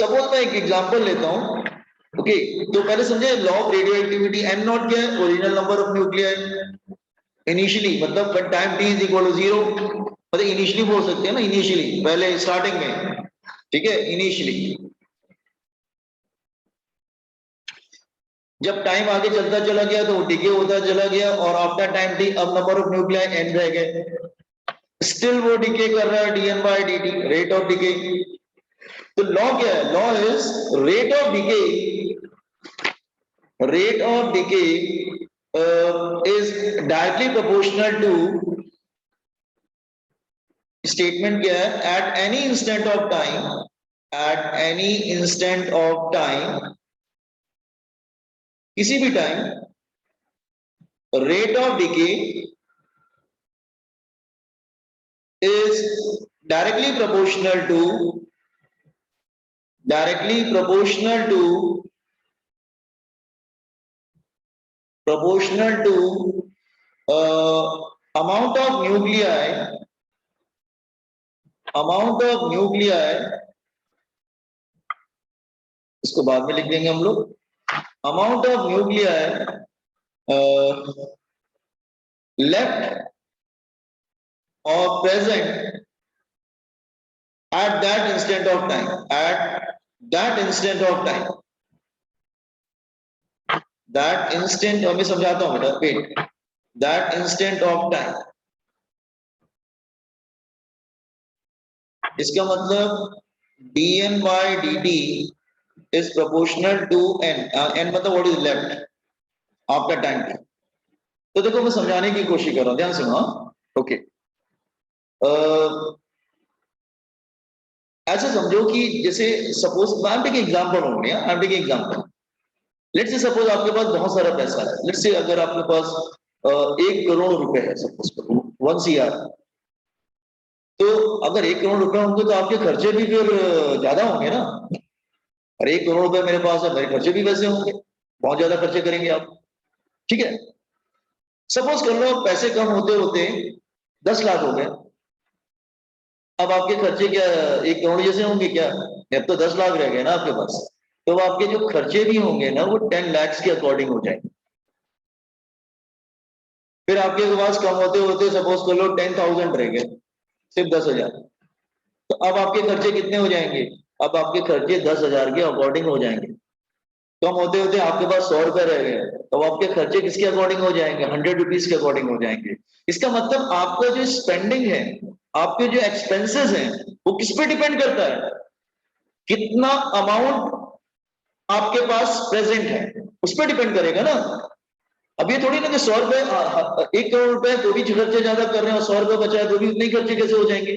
Suppose मैं एक example लेता हूं। ओके, तो पहले समझे law of radioactivity. N naught क्या है? Original number of nuclei initially, मतलब when time T is equal to 0, मतलब इनिशियली बोल सकते हैं ना, इनिशियली, पहले स्टार्टिंग में, ठीक है, इनिशियली। जब टाइम आगे चलता चला गया तो डिके होता चला गया, और आफ्टर टाइम टी अब नंबर ऑफ न्यूक्लियाई एन रह गए, स्टिल वो डिके कर रहा है, dn by dt, rate of decay. तो लॉ क्या है? Law is rate of decay, rate of decay is directly proportional to, statement क्या है? at any instant of time, at any instant of time, किसी भी time, rate of decay is directly proportional to, directly proportional to, proportional to amount of nuclei, amount of nuclei, इसको बाद में लिख देंगे हम लोग, amount of nuclei left or present at that instant of time, at that instant of time, that instant, मैं समझाता हूं बेटा, wait, that instant of time, इसका मतलब dn by dt is proportional to n, n मतलब what is left after time t। तो देखो मैं समझाने की कोशिश कर रहा हूं, ध्यान सुनो। ओके, ऐसे समझो कि जैसे suppose I am taking example only, I am taking example. Let's say suppose आपके पास बहुत सारा पैसा है, लेट्स से अगर आपके पास 1 करोड़ रुपए है, सपोज 1 CR, तो अगर 1 करोड़ रुपए होंगे तो आपके खर्चे भी फिर ज्यादा होंगे ना। और 1 करोड़ रुपए मेरे पास है, मेरे खर्चे भी वैसे होंगे, बहुत ज्यादा खर्चे करेंगे आप, ठीक है। सपोज कर लो पैसे कम होते होते 10 लाख हो गए, अब आपके खर्चे क्या 1 करोड़ जैसे होंगे क्या? अब तो 10 लाख रह गए ना आपके पास, तो आपके जो खर्चे भी होंगे ना वो 10 लाख के अकॉर्डिंग हो जाएंगे। फिर आपके पास कम होते होते सपोज कर लो 10,000 रह गए, सिर्फ 10,000, तो अब आपके खर्चे कितने हो जाएंगे? अब आपके खर्चे 10,000 के अकॉर्डिंग हो जाएंगे। कम होते होते आपके पास 100 रुपए रह गए, तो आपके खर्चे किसके अकॉर्डिंग हो जाएंगे? 100 रुपीज के अकॉर्डिंग हो जाएंगे। इसका मतलब आपका जो स्पेंडिंग है, आपके जो एक्सपेंसेस हैं, वो किस पे डिपेंड करता है? कितना अमाउंट आपके पास प्रेजेंट है उस पर डिपेंड करेगा ना। अब ये थोड़ी ना कि 100 रुपए 1 करोड़ रुपए तो भी खर्चे ज्यादा कर रहे हैं और 100 रुपए बचा है तो भी उतने ही खर्चे कैसे हो जाएंगे?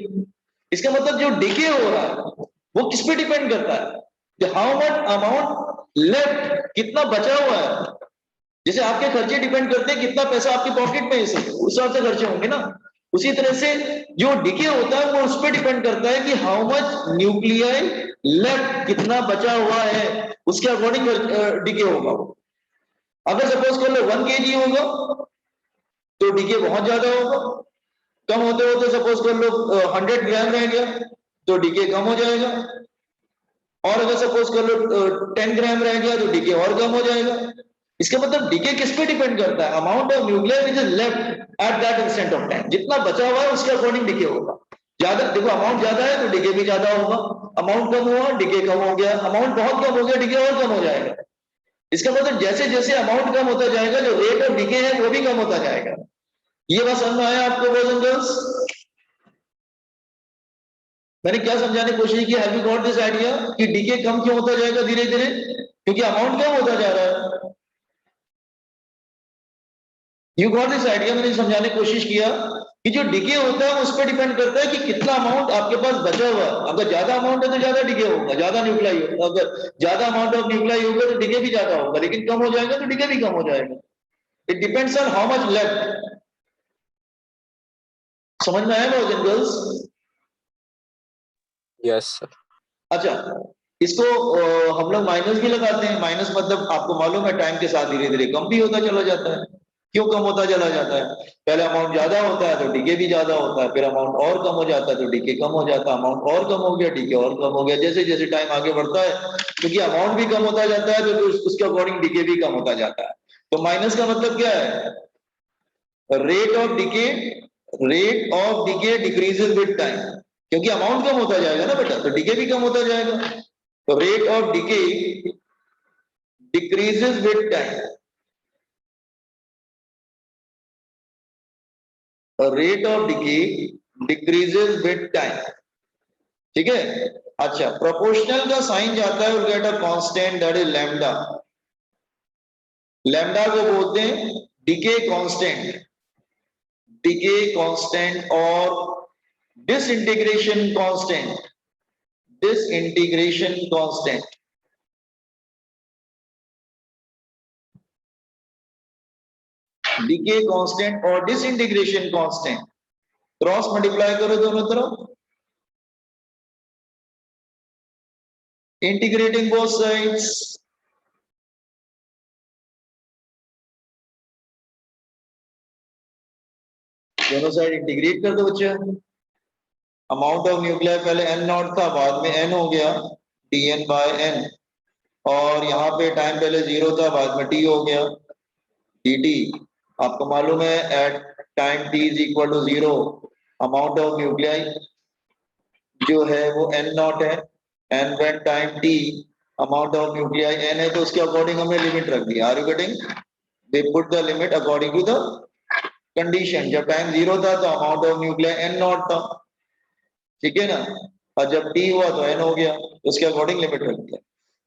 इसका मतलब जो डिके हो रहा है वो किस पे डिपेंड करता है? हाउ मच अमाउंट लेफ्ट, कितना बचा हुआ है। जैसे आपके खर्चे डिपेंड करते हैं कितना पैसा आपके पॉकेट में है, उस हिसाब से खर्चे होंगे ना। उसी तरह से जो डिके होता है वो उस पर डिपेंड करता है कि हाउ मच न्यूक्लियाई लेफ्ट, कितना बचा हुआ है, उसके अकॉर्डिंग डिके होगा। अगर सपोज कर लो 1 kg होगा तो डीके बहुत ज्यादा होगा। कम होते होते सपोज कर लो 100 ग्राम रह गया तो डीके कम हो जाएगा। और अगर सपोज कर लो 10 ग्राम रह गया तो डीके और कम हो जाएगा। इसका मतलब डीके किस पे डिपेंड करता है? Amount of nuclear which is left at that instant of time. जितना बचा हुआ है उसके अकॉर्डिंग डीके होगा। ज्यादा देखो, अमाउंट ज्यादा है तो डीके भी ज्यादा होगा, अमाउंट कम हुआ डीके कम हो गया, अमाउंट बहुत कम हो गया डीके और कम हो जाएगा। इसका मतलब जैसे जैसे अमाउंट कम होता जाएगा जो रेट ऑफ डिके है वो भी कम होता जाएगा। ये बात समझ में आया आपको बॉयज एंड गर्ल्स? मैंने क्या समझाने की कोशिश की? Have you got this idea कि डीके कम क्यों होता जाएगा धीरे धीरे? क्योंकि अमाउंट कम होता जा रहा है। You got this idea? मैंने समझाने की कोशिश किया कि जो डीके होता है उस पर डिपेंड करता है कि कितना अमाउंट आपके पास बचा हुआ है। अगर ज्यादा अमाउंट है तो ज्यादा डीके होगा, ज्यादा न्यूक्लियाई होगा। अगर ज्यादा अमाउंट ऑफ न्यूक्लियाई होगा तो डीके भी ज्यादा होगा, लेकिन कम हो जाएगा तो डीके भी कम हो जाएगा। It depends on how much left. समझ में आया boys and girls? Yes sir. अच्छा, इसको हम लोग माइनस भी लगाते हैं। माइनस मतलब आपको मालूम है टाइम के साथ धीरे धीरे कम भी होता चला जाता है। क्यों कम होता चला जाता है? पहले अमाउंट ज्यादा होता है तो डीके भी ज्यादा होता है, फिर अमाउंट और कम हो जाता है तो डीके कम हो जाता है, अमाउंट और कम हो गया, डीके और कम हो गया, जैसे जैसे टाइम आगे बढ़ता है क्योंकि अमाउंट भी कम होता जाता है तो उसके अकॉर्डिंग डीके भी कम होता जाता है। तो माइनस का मतलब क्या है? Rate of decay, rate of decay decreases with time, क्योंकि अमाउंट कम होता जाएगा ना बेटा, तो डीके भी कम होता जाएगा। तो rate of decay decreases with time, rate of decay decreases with time, ठीक है। अच्छा, प्रोपोर्शनल का साइन जाता है, will get a constant that is lambda. Lambda को बोलते हैं डीके कांस्टेंट, डीके कांस्टेंट और disintegration constant, disintegration constant. Decay constant और डिसइंटीग्रेशन कांस्टेंट, क्रॉस मल्टीप्लाई करो दोनों तरफ, इंटीग्रेटिंग बोथ साइड्स, दोनों साइड इंटीग्रेट कर दो बच्चे। अमाउंट ऑफ न्यूक्लियर पहले एन नॉट था, बाद में एन हो गया, टी एन बाय एन, और यहाँ पे टाइम पहले जीरो था, बाद में टी हो गया, डी टी। आपको मालूम है at time T is equal to zero, amount of nuclei जो है वो एन नॉट है, and when time T amount of nuclei N है, तो उसके अकॉर्डिंग हमने लिमिट रख दी। Are you getting? They put the limit according to the condition. जब टाइम जीरो था तो amount of nuclei N naught था, ठीक है ना, और जब टी हुआ तो एन हो गया, उसके अकॉर्डिंग लिमिट रख दिया।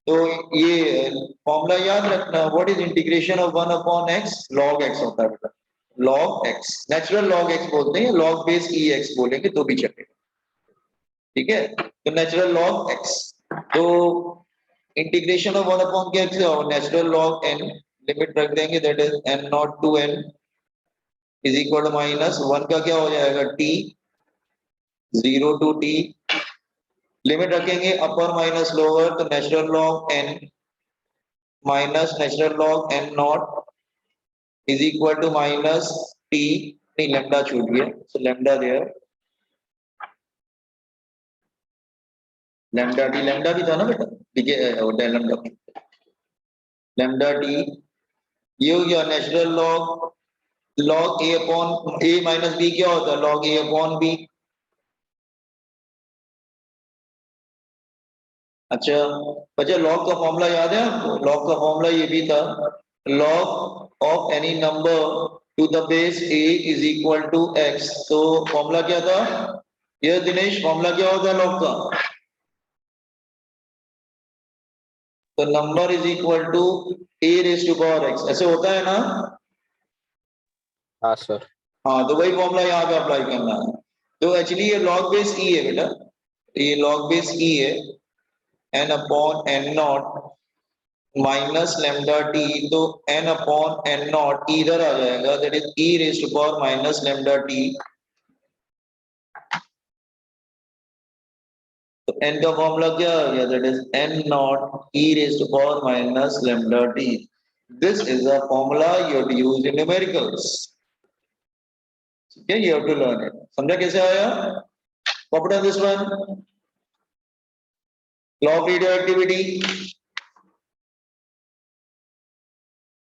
तो ये फॉर्मूला याद रखना, what is integration of 1 upon x, log x होता है बेटा, log x, natural log x बोलते हैं, लॉग बेस ई एक्स बोलेंगे तो भी चलेगा, ठीक है। तो नेचुरल लॉग एक्स, तो इंटीग्रेशन ऑफ 1 अपॉन क्या एक्स और नेचुरल लॉग एन, लिमिट रख देंगे that is N naught to N is equal to minus one का क्या हो जाएगा t, zero to t, limit रखेंगे अपर माइनस लोअर, तो natural log N minus natural log N naught is equal to minus t, नहीं lambda छूट गया, so lambda there, lambda भी था ना बेटा, ठीक है, लेमडा, लेमडा टी, ये हो गया नेचुरल लॉग, लॉग ए अपॉन ए माइनस बी क्या होता है, लॉग ए अपॉन बी। अच्छा बच्चा, लॉग का फॉर्मूला याद है आपको? लॉग का फॉर्मूला ये भी था, log of any number to the base a is equal to x. तो फॉर्मूला क्या था ये दिनेश, फॉर्मूला क्या होता है लॉग का? तो number is equal to a raise to power x, ऐसे होता है ना? हाँ सर। हाँ, तो वही फॉर्मूला यहाँ पे अप्लाई करना है। तो एक्चुअली ये लॉग बेस ई है बेटा, ये लॉग बेस ई है, N upon N naught minus lambda t, तो एन अपॉन एन नॉट इधर आ जाएगा, that is e raise to power minus lambda t. तो एन का फॉर्मूला क्या आ गया, that is N naught e raise to power minus lambda t. This is a formula you have to use in numericals, ठीक है, you have to learn it. समझा कैसे आया? Copy this one, law of radio activity,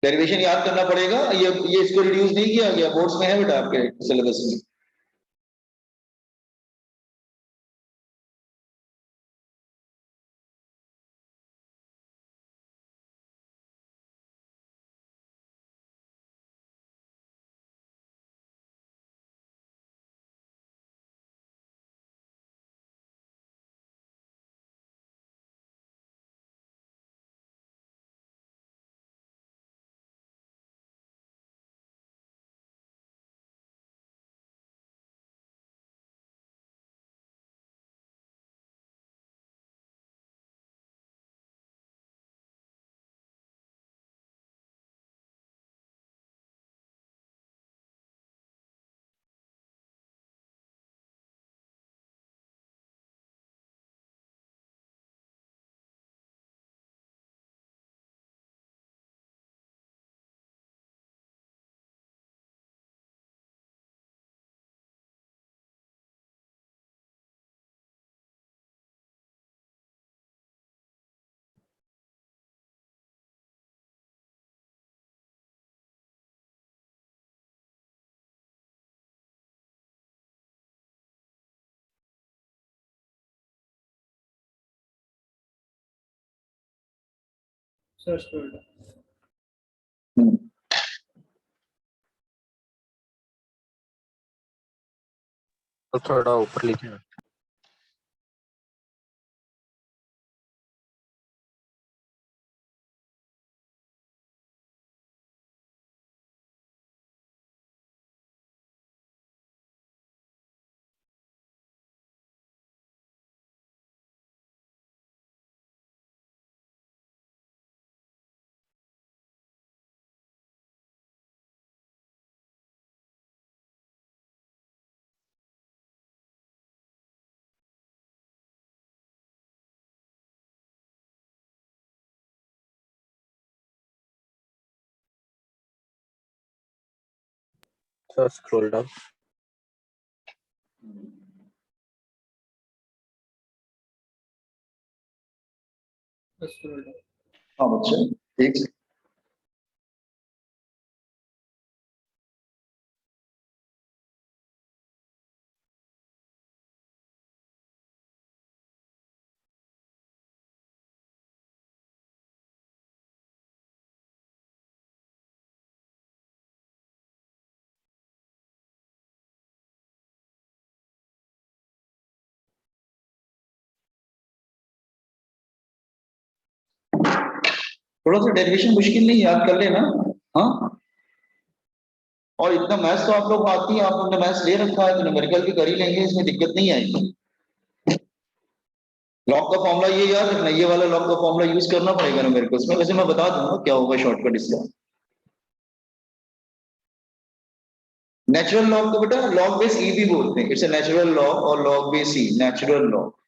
derivation याद करना पड़ेगा, ये इसको रिड्यूस नहीं किया गया, बोर्ड्स में है बेटा आपके सिलेबस में। Sir scroll down. तो थोड़ा ऊपर लीजिए ना। Sir scroll down. Scroll down. हाँ बच्चे ठीक। थोड़ा सा डेरिवेशन मुश्किल नहीं, याद कर लेना। हाँ, और इतना मैथ्स तो आप लोग आती है, आप लोगों ने मैथ्स ले रखा है तो न्यूमेरिकल भी कर ही लेंगे, इसमें दिक्कत नहीं आएगी। लॉग का फॉर्मूला ये याद रखना, ये वाला लॉग का फॉर्मूला यूज करना पड़ेगा न्यूमेरिकल्स में। वैसे मैं बता दूंगा क्या होगा शॉर्टकट इसका। नेचुरल लॉग को बेटा लॉग बेस ई भी बोलते हैं, इट्स अ नेचुरल लॉग और लॉग बेस ई, नेचुरल लॉग।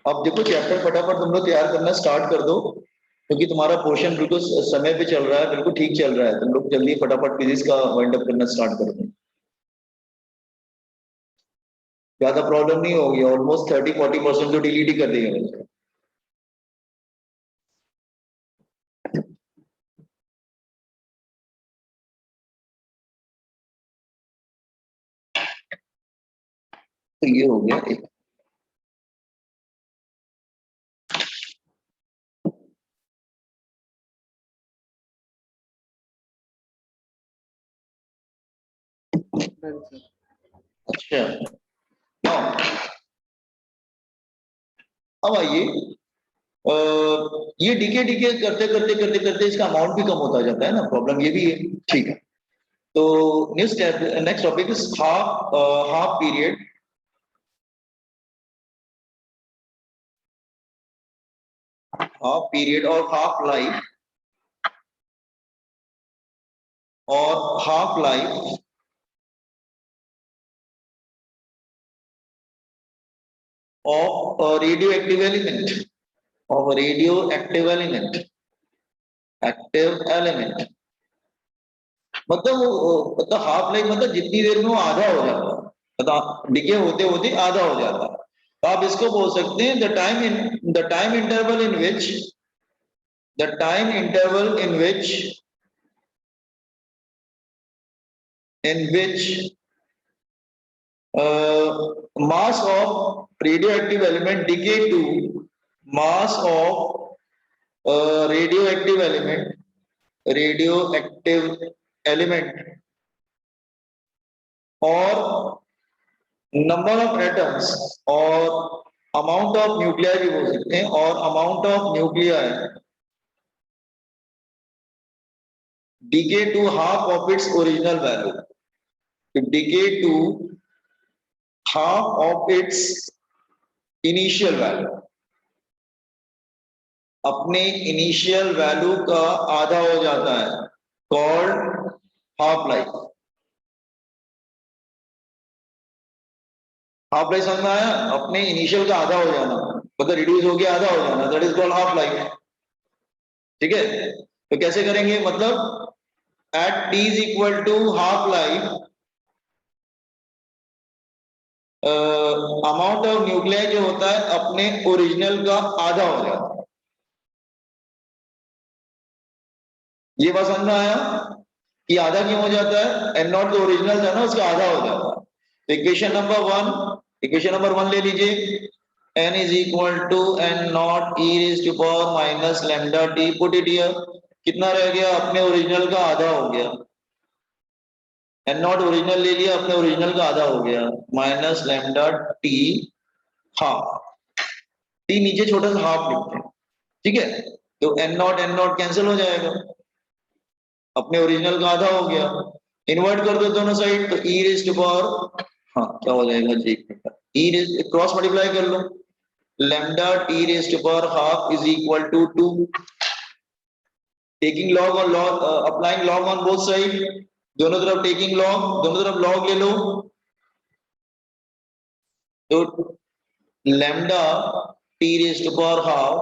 अब देखो चैप्टर फटाफट तुम लोग तैयार करना स्टार्ट कर दो, क्योंकि तुम्हारा पोर्शन बिल्कुल समय पे चल रहा है, बिल्कुल ठीक चल रहा है। तुम लोग जल्दी फटाफट फिजिक्स का वाइंड अप करना स्टार्ट कर दो, ज्यादा प्रॉब्लम नहीं होगी। ऑलमोस्ट 30-40% तो डिलीट ही कर देंगे। तो ये हो गया एक। अच्छा, अब आइए, ये डीके डीके करते करते करते करते इसका अमाउंट भी कम होता जाता है ना, प्रॉब्लम ये भी है। ठीक है, तो next topic is half period. Half period और हाफ लाइफ, और half life of radioactive element, of radioactive element, active element। मतलब हाफ लाइफ मतलब जितनी देर में वो आधा हो जाता है, मतलब डिके होते होते आधा हो जाता है। तो आप इसको बोल सकते हैं the time interval in which, the time interval in which mass of radioactive element decay to mass of radioactive element और number of atoms और amount of nuclei भी बोल सकते हैं, और amount of nuclei decay to half of its original value, to decay to half of its initial value, अपने initial value का आधा हो जाता है, called half life. Half life समझ में आया? अपने इनिशियल का आधा हो जाना, मतलब रिड्यूस हो गया आधा हो जाना, that is called half life. ठीक है, तो कैसे करेंगे, मतलब at t is equal to half life, amount of nuclei जो होता है अपने ओरिजिनल का आधा हो जाता है। ये बात समझ में आया कि आधा क्यों हो जाता है? एन नॉट जो ओरिजिनल था ना उसका आधा हो जाता है। इक्वेशन नंबर वन ले लीजिए, n is equal to n naught e raised to power minus lambda t, put it here, कितना रह गया, अपने ओरिजिनल का आधा हो गया, n naught ओरिजिनल ले लिया, अपने ओरिजिनल का आधा हो गया, minus lambda t half, t नीचे छोटा सा हाफ लिखते हैं, ठीक है, तो n naught कैंसिल हो जाएगा, अपने ओरिजिनल का आधा हो गया, इन्वर्ट कर दो दोनों साइड, तो e रेज़ टू पावर, हाँ क्या हो जाएगा जी, e रेज़ क्रॉस मल्टीप्लाई कर लो, lambda t raised to power half is equal to 2, taking log और log, applying log on both side, दोनों तरफ taking log, दोनों तरफ log ले लो, तो lambda t raised to power half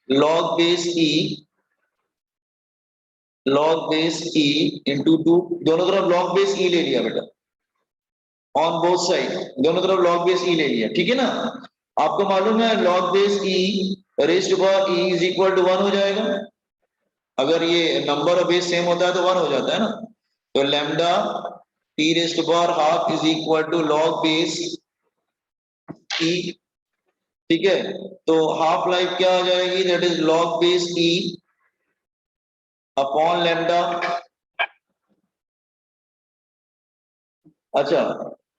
log base e into 2, दोनों तरफ log base e ले लिया बेटा, on both side, दोनों तरफ log base e ले लिया, ठीक है ना, आपको मालूम है log base e raised to power e is equal to 1 हो जाएगा, अगर ये नंबर और बेस सेम होता है तो 1 हो जाता है ना, तो lambda T raise to power half is equal to log base E, ठीक है, तो हाफ लाइफ क्या आ जाएगी, that is log base E upon lambda, अच्छा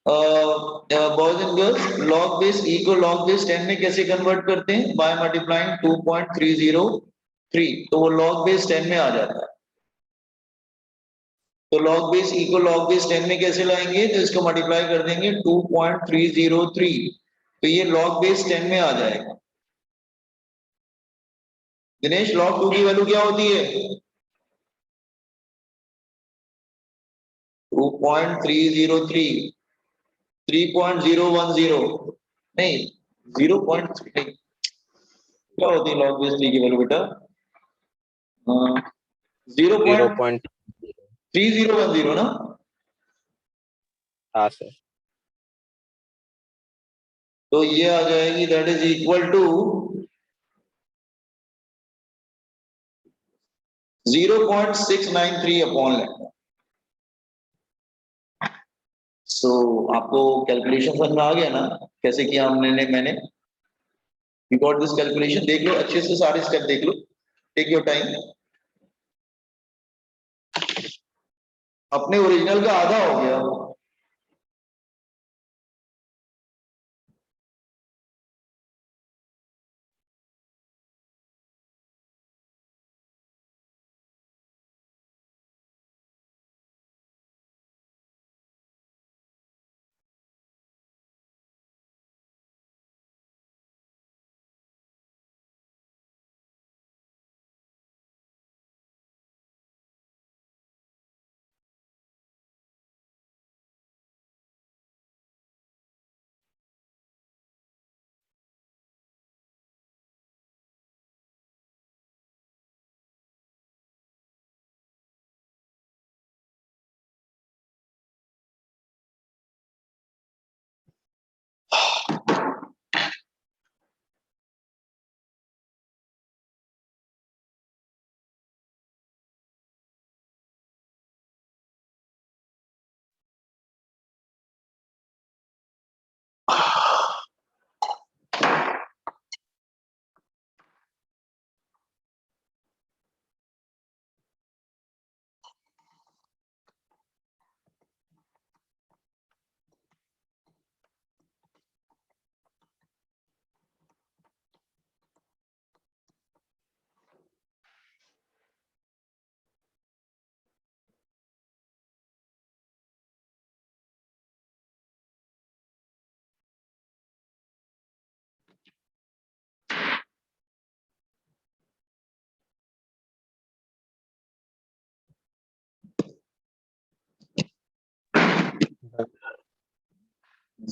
boys and girls, log base E को लॉग बेस 10 में कैसे कन्वर्ट करते हैं, बाय मल्टीप्लाइंग 2.303, तो वो लॉग बेस 10 में आ जाता है, तो log बेस e को log बेस 10 में कैसे लाएंगे, तो इसको मल्टीप्लाई कर देंगे 2.303, तो ये log बेस 10 में आ जाएगा, दिनेश log 2 की वैल्यू क्या होती है, 2.303, 3.010, नहीं 0.3, क्या होती है log बेस 3 की वैल्यू बेटा, 0.3010 0.30, ना, हाँ सर, तो ये आ जाएगी, that is equal to 0.693 upon lambda. So आपको कैलकुलेशन समझ में आ गया ना, कैसे किया हमने, मैंने यू गॉट दिस कैलकुलेशन, देख लो अच्छे से, सारे स्टेप देख लो, टेक योर टाइम, अपने ओरिजिनल का आधा हो गया,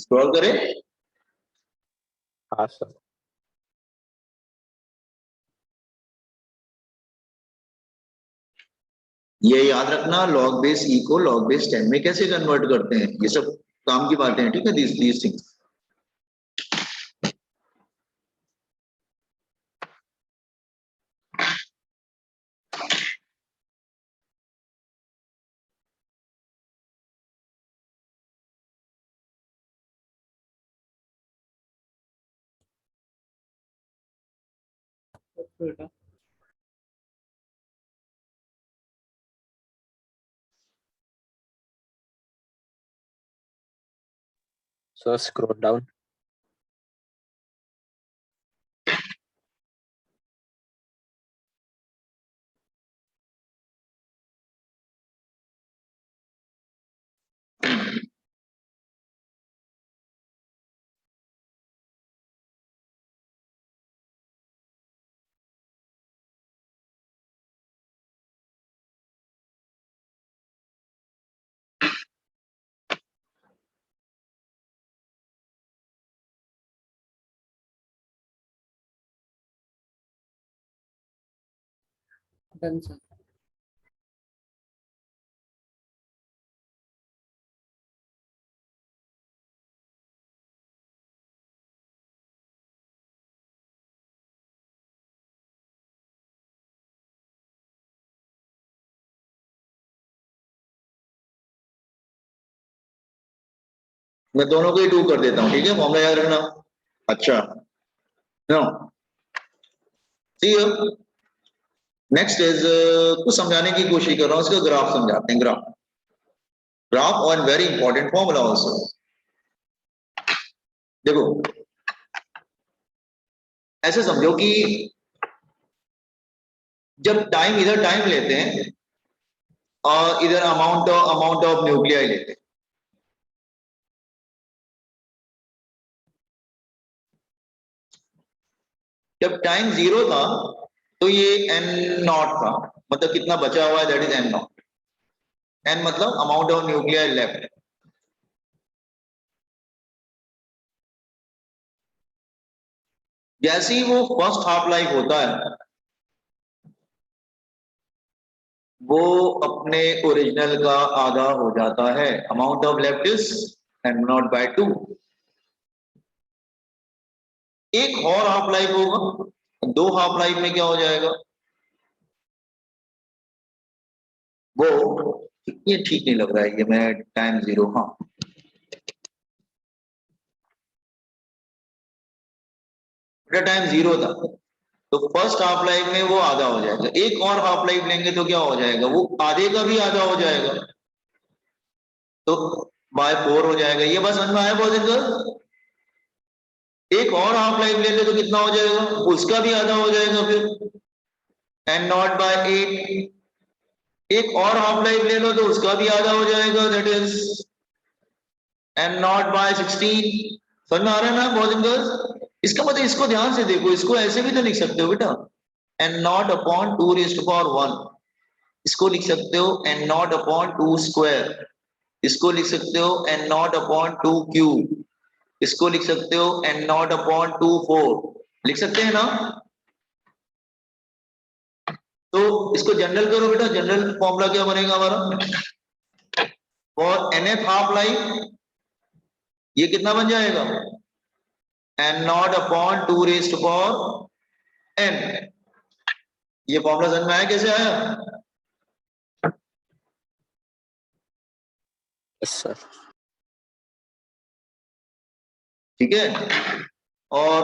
स्क्रॉल करें, हाँ सर, ये याद रखना, लॉग बेस ई को लॉग बेस 10 में कैसे कन्वर्ट करते हैं, ये सब काम की बातें हैं, ठीक है, दीज थिंग्स। बेटा So scroll down. Done sir. मैं दोनों को ही 2 कर देता हूँ, ठीक है, फॉर्मूला याद रखना। अच्छा, नो सी नेक्स्ट इज कुछ समझाने की कोशिश कर रहा हूँ, इसका ग्राफ समझाते हैं। ग्राफ ग्राफ और वेरी इंपॉर्टेंट फॉर्मूला ऑल्सो। देखो ऐसे समझो कि जब टाइम इधर टाइम लेते हैं और इधर अमाउंट ऑफ न्यूक्लियाई लेते हैं। जब टाइम 0 था तो ये n0 था, मतलब कितना बचा हुआ है, दैट इज n0। n मतलब अमाउंट ऑफ न्यूक्लियाई लेफ्ट। जैसे ही वो फर्स्ट हाफ लाइफ होता है वो अपने ओरिजिनल का आधा हो जाता है। Amount of left is n0/2। एक और हाफ लाइफ होगा, 2 हाफ लाइफ में क्या हो जाएगा, वो ये ठीक नहीं लग रहा है, ये मैं टाइम 0, हाँ टाइम 0 था तो फर्स्ट हाफ लाइफ में वो आधा हो जाएगा। एक और हाफ लाइफ लेंगे तो क्या हो जाएगा, वो आधे का भी आधा हो जाएगा, तो बाय 4 हो जाएगा। ये बस समझ में आया बहुत दिन। एक और हाफ लाइफ ले ले तो कितना हो जाएगा, उसका भी आधा हो जाएगा फिर n0/8। एक और हाफ लाइफ ले लो तो उसका भी आधा हो जाएगा, दैट इज n0/16। समझ में आ रहा है ना बहुत दिन। इसका मतलब इसको ध्यान से देखो, इसको ऐसे भी तो लिख सकते हो बेटा, n0/2⁻1। इसको लिख सकते हो n0/2 स्क्वायर। इसको लिख सकते हो n0/2 क्यूब। इसको लिख सकते हो n0/2 4। लिख सकते हैं ना। तो इसको जनरल करो बेटा, जनरल फॉर्मूला क्या बनेगा हमारा और nth हाफ लाइफ, ये कितना बन जाएगा n0/2⁻n। ये फॉर्मूला समझ में आया कैसे आया। Yes, sir. ठीक है, और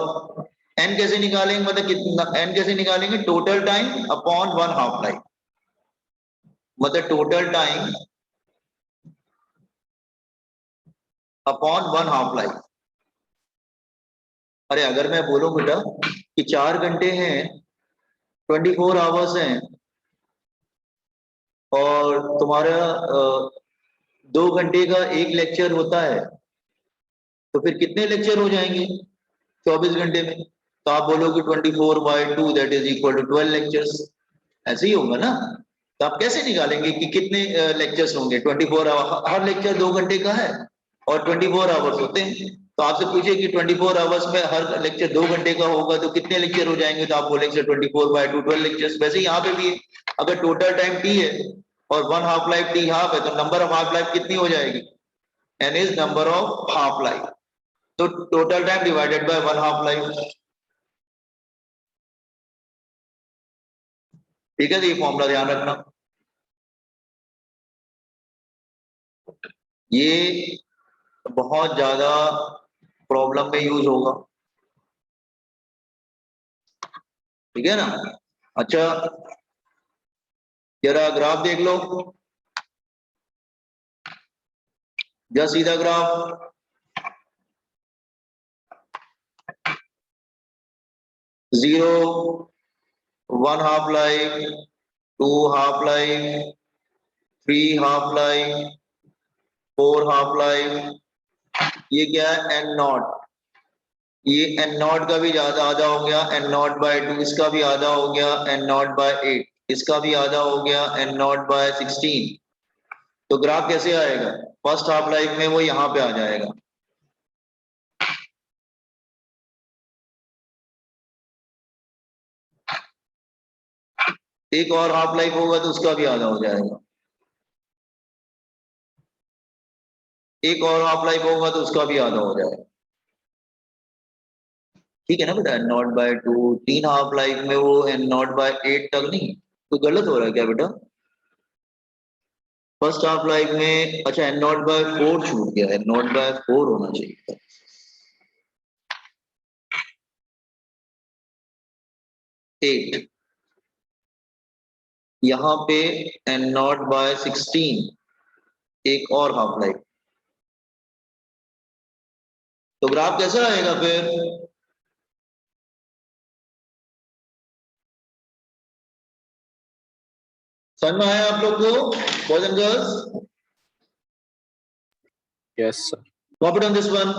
n कैसे निकालेंगे, मतलब कितना n कैसे निकालेंगे, total time upon 1 half life, मतलब total time upon 1 half life. अरे अगर मैं बोलूं बेटा कि 4 घंटे हैं, 24 आवर्स हैं, और तुम्हारा 2 घंटे का एक लेक्चर होता है, तो फिर कितने लेक्चर हो जाएंगे 24 घंटे में। तो आप बोलोगे 24/2 that is equal to 12 lectures. ऐसे ही होगा ना। तो आप कैसे निकालेंगे कि कितने लेक्चर्स होंगे। 24 आवर, हर लेक्चर 2 घंटे का है और 24 आवर्स होते हैं। तो आपसे पूछे कि 24 आवर्स में हर लेक्चर 2 घंटे का होगा तो कितने लेक्चर हो जाएंगे, तो आप बोलेंगे 24/2 12 लेक्चर्स। वैसे यहाँ पे भी अगर टोटल टाइम t है और 1 हाफ लाइफ t हाफ है, तो नंबर ऑफ हाफ लाइफ कितनी हो जाएगी, n is number of half life, तो total time divided by 1 half life. ठीक है, तो ये फॉर्मूला ध्यान रखना। ये बहुत ज्यादा प्रॉब्लम में यूज होगा। ठीक है ना। अच्छा जरा ग्राफ देख लो, जरा सीधा graph, zero, 1 half life, 2 half life, 3 half life, 4 half life, ये क्या है एन नॉट, ये एन नॉट का भी ज्यादा आधा हो गया, एन नॉट बाय 2 इसका भी आधा हो गया, एन नॉट बाय 8 इसका भी आधा हो गया, एन नॉट बाय 16। तो ग्राफ कैसे आएगा, फर्स्ट हाफ लाइफ में वो यहाँ पे आ जाएगा। एक और हाफ लाइफ होगा तो उसका भी आधा हो जाएगा, एक और हाफ लाइफ होगा तो उसका भी आधा हो जाएगा। ठीक है ना बेटा, N naught by 2, 3 half life में वो एन नॉट बाय 8 तक नहीं, तो गलत हो रहा है क्या बेटा, फर्स्ट हाफ लाइफ में, अच्छा एन नॉट बाय 4 छूट गया, एन नॉट बाय 4 होना चाहिए। 8 यहाँ पे एन नॉट बाय 16 एक और हाफ लाइफ, तो ग्राफ कैसा आएगा फिर, समझ में आया आप लोग को boys and girls? Yes, sir. Copy down this one,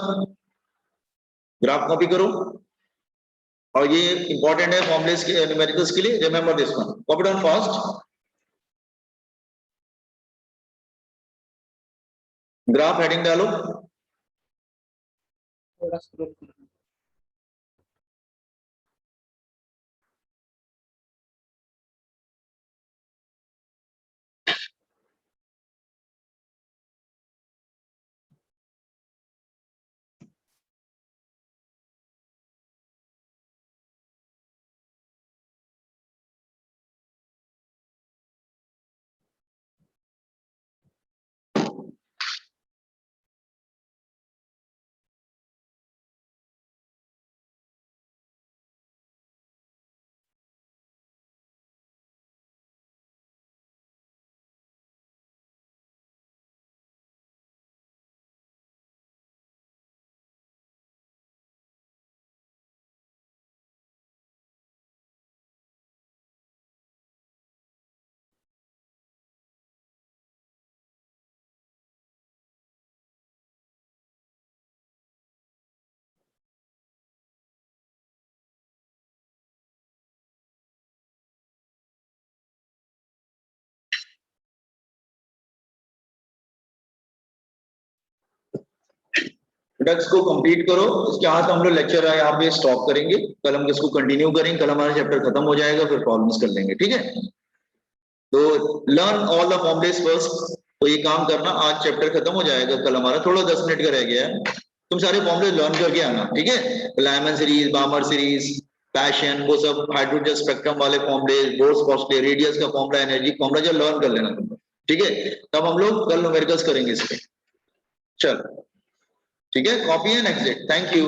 graph copy करो, और ये इंपॉर्टेंट है फॉर्मुलेस के न्यूमेरिकल्स के लिए, remember this one, copy down fast, graph heading डालो, थोड़ा स्क्रॉल करो। प्रोडक्ट्स को कंप्लीट करो, इसके हाथ हम लोग लेक्चर यहाँ पे स्टॉप करेंगे, कल हम इसको कंटिन्यू करेंगे, कल हमारा चैप्टर खत्म हो जाएगा, फिर प्रॉब्लम्स कर लेंगे, ठीक है। तो learn all the formulas first, तो ये काम करना, आज चैप्टर खत्म हो जाएगा, कल हमारा थोड़ा 10 मिनट का रह गया है, तुम सारे फॉर्मुले लर्न करके आना, ठीक है। लाइमन सीरीज, बामर सीरीज, पैशन, वो सब हाइड्रोजन स्पेक्ट्रम वाले फॉर्मुले, बोर्स कॉस्टले, रेडियस का फॉर्मुला, एनर्जी फॉर्मुला, जो लर्न कर लेना तुम, ठीक है। तब हम लोग कल न्यूमेरिकल्स करेंगे इसके, चल ठीक है, कॉपी है नेक्स्ट डे, थैंक यू।